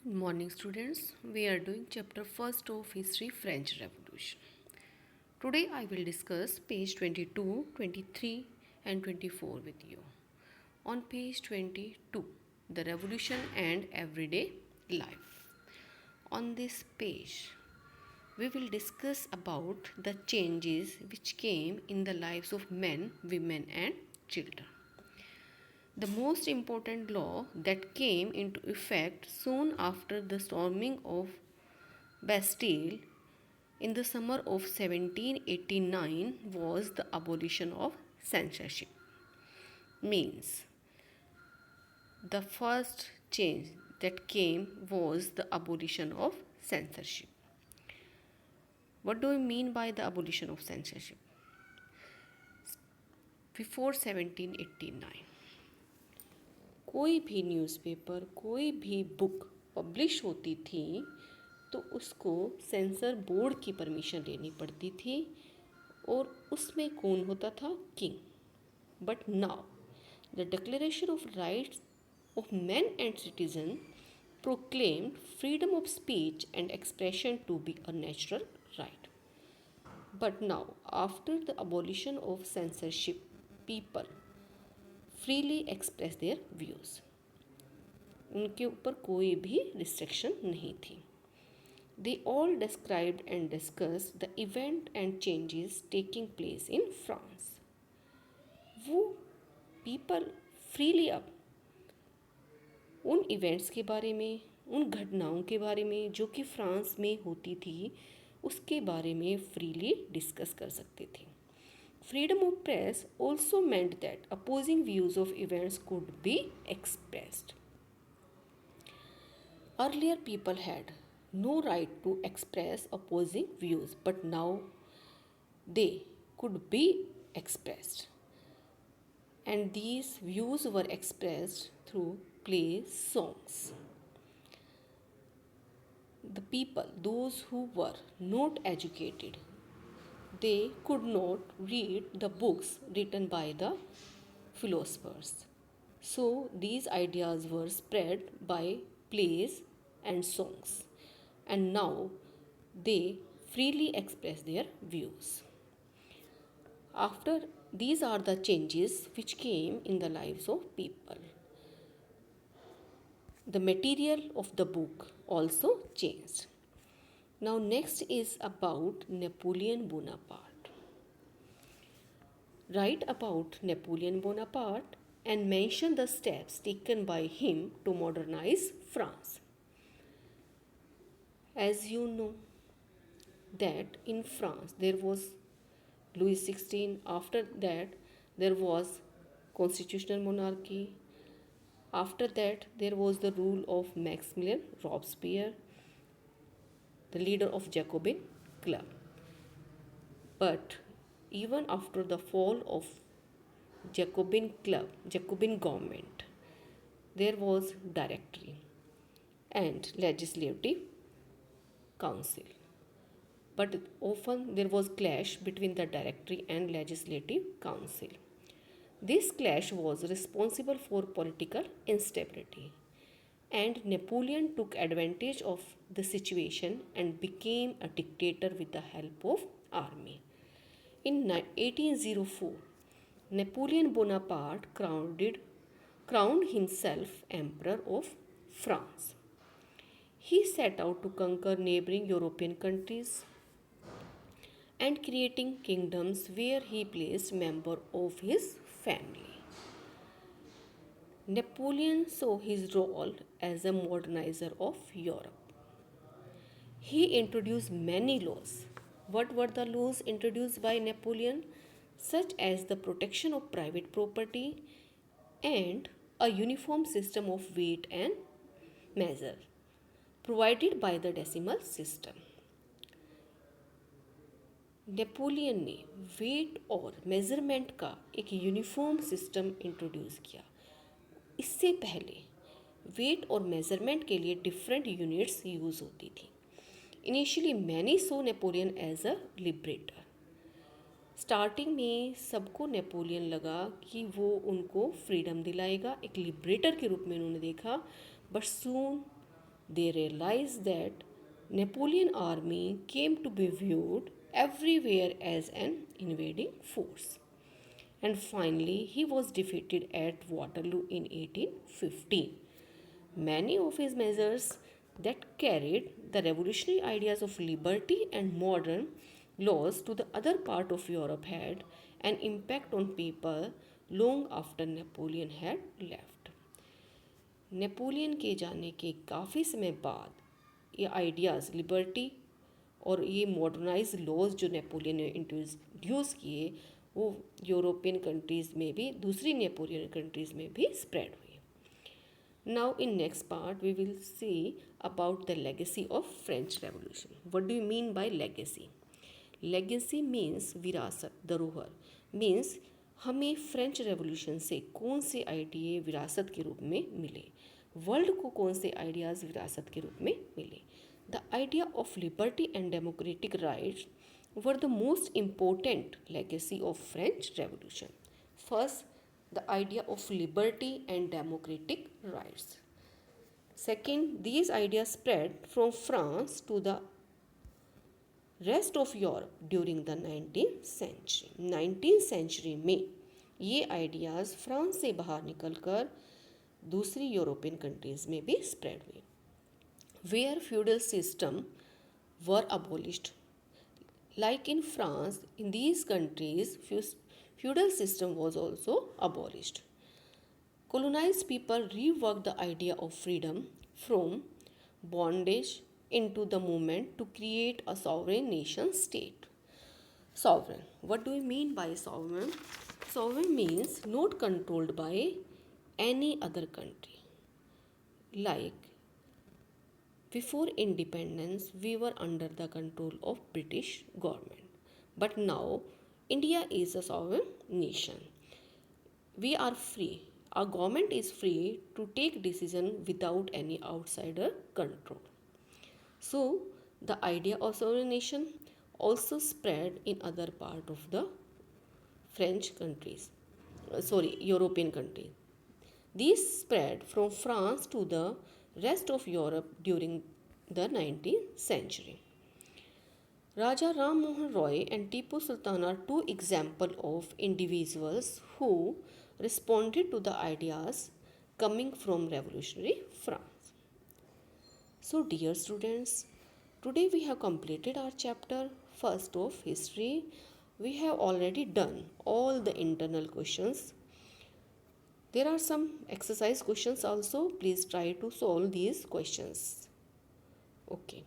Good morning, students. We are doing chapter first of History French Revolution. Today I will discuss page 22, 23, and 24 with you. On page 22, the revolution and everyday life. On this page, we will discuss about the changes which came in the lives of men, women, and children. The most important law that came into effect soon after the storming of Bastille in the summer of 1789 was the abolition of censorship. Means the first change that came was the abolition of censorship. What do we mean by the abolition of censorship? Before 1789 कोई भी newspaper, कोई भी book publish होती थी तो उसको sensor board की permission लेनी पड़ती थी और उसमें कौन होता था? King. But now the declaration of rights of man and citizen proclaimed freedom of speech and expression to be a natural right. But now, after the abolition of censorship, people freely express their views. उनके ऊपर कोई भी restriction नहीं थी. They all described and discussed the event and changes taking place in France. वो people freely अब उन events के बारे में, उन घटनाओं के बारे में जो कि फ्रांस में होती थी उसके बारे में फ्रीली डिस्कस कर सकते थे. Freedom of press also meant that opposing views of events could be expressed. Earlier, people had no right to express opposing views, but now they could be expressed. And these views were expressed through plays, songs. The people, those who were not educated, they could not read the books written by the philosophers. So these ideas were spread by plays and songs, and now they freely express their views. After these are the changes which came in the lives of people. The material of the book also changed. Now next is about Napoleon Bonaparte. Write about Napoleon Bonaparte and mention the steps taken by him to modernize France. As you know that in France there was Louis XVI, after that there was constitutional monarchy, after that there was the rule of Maximilien Robespierre, the leader of Jacobin Club. But even after the fall of Jacobin Club, Jacobin government, there was directory and legislative council. But often there was clash between the directory and legislative council. This clash was responsible for political instability, and Napoleon took advantage of the situation and became a dictator with the help of army. In 1804, Napoleon Bonaparte crowned himself Emperor of France. He set out to conquer neighboring European countries and creating kingdoms where he placed members of his family. Napoleon saw his role as a modernizer of Europe. He introduced many laws. What were the laws introduced by Napoleon? Such as the protection of private property and a uniform system of weight and measure provided by the decimal system. Napoleon ने wait और measurement का एक uniform system introduce किया. इससे पहले wait और measurement के लिए डिफरेंट यूनिट्स यूज़ होती थी. Initially many so Napoleon as a liberator. Starting में सबको नेपोलियन लगा कि वो उनको फ्रीडम दिलाएगा, एक लिबरेटर के रूप में उन्होंने देखा. But soon They realized that Napoleon army came to be viewed everywhere as an invading force. And finally, he was defeated at Waterloo in 1815. Many of his measures that carried the revolutionary ideas of liberty and modern laws to the other part of Europe had an impact on people long after Napoleon had left. Napoleon के जाने के काफ़ी समय बाद ये ideas liberty और ये modernise laws जो नेपोलियन ने इंट्रोड्यूस किए वो यूरोपियन कंट्रीज़ में भी दूसरी नेपोलियन कंट्रीज़ में भी स्प्रेड हुए. Now in next part we will see about the legacy of French Revolution. What do you mean by legacy? Legacy means विरासत, धरोहर. Means हमें फ्रेंच रेवोल्यूशन से कौन से आइडिया विरासत के रूप में मिले, वर्ल्ड को कौन से आइडियाज़ विरासत के रूप में मिले. The idea of liberty and democratic rights were the most important legacy of French Revolution. First, the idea of liberty and democratic rights. Second, these ideas spread from France to the rest of Europe during the 19th century. 19th century में ये ideas France से बाहर निकलकर दूसरी European countries में भी spread हुए. Where feudal system were abolished. Like in France, in these countries, feudal system was also abolished. Colonized people reworked the idea of freedom from bondage into the movement to create a sovereign nation state. Sovereign. What do we mean by sovereign? Sovereign means not controlled by any other country. Like before independence, we were under the control of British government. But now, India is a sovereign nation. We are free. Our government is free to take decision without any outsider control. So, the idea of sovereign nation also spread in other part of the French countries. European countries. These spread from France to the rest of Europe during the 19th century. Raja Ram Mohan Roy and Tipu Sultan are two examples of individuals who responded to the ideas coming from revolutionary France. So, dear students, today we have completed our chapter first of history. We have already done all the internal questions. There are some exercise questions also. Please try to solve these questions. Okay.